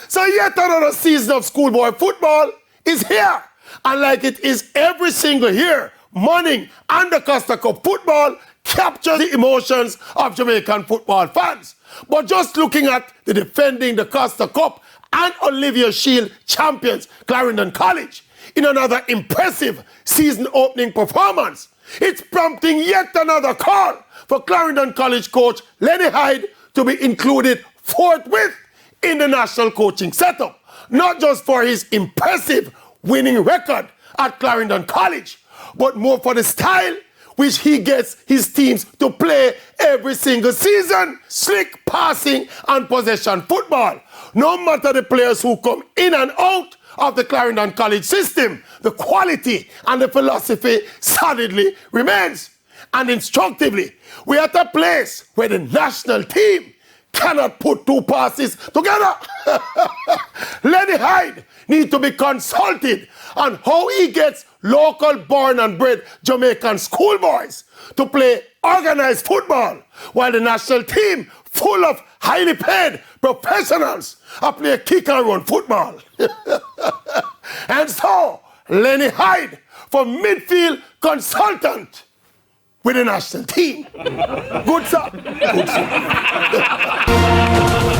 So yet another season of schoolboy football is here. And like it is every single year, morning and the Costa Cup football capture the emotions of Jamaican football fans. But just looking at the defending the Costa Cup and Olivier Shield champions, Clarendon College, in another impressive season opening performance, it's prompting yet another call for Clarendon College coach Lenny Hyde to be included forthwith in the national coaching setup, not just for his impressive winning record at Clarendon College, but more for the style which he gets his teams to play every single season. Slick passing and possession football. No matter the players who come in and out of the Clarendon College system, the quality and the philosophy solidly remains. And instructively, we're at a place where the national team cannot put two passes together. Lenny Hyde needs to be consulted on how he gets local born and bred Jamaican schoolboys to play organized football while the national team, full of highly paid professionals, are play kick and run football. And so, Lenny Hyde for midfield consultant with the national team. Good sir. Good sir.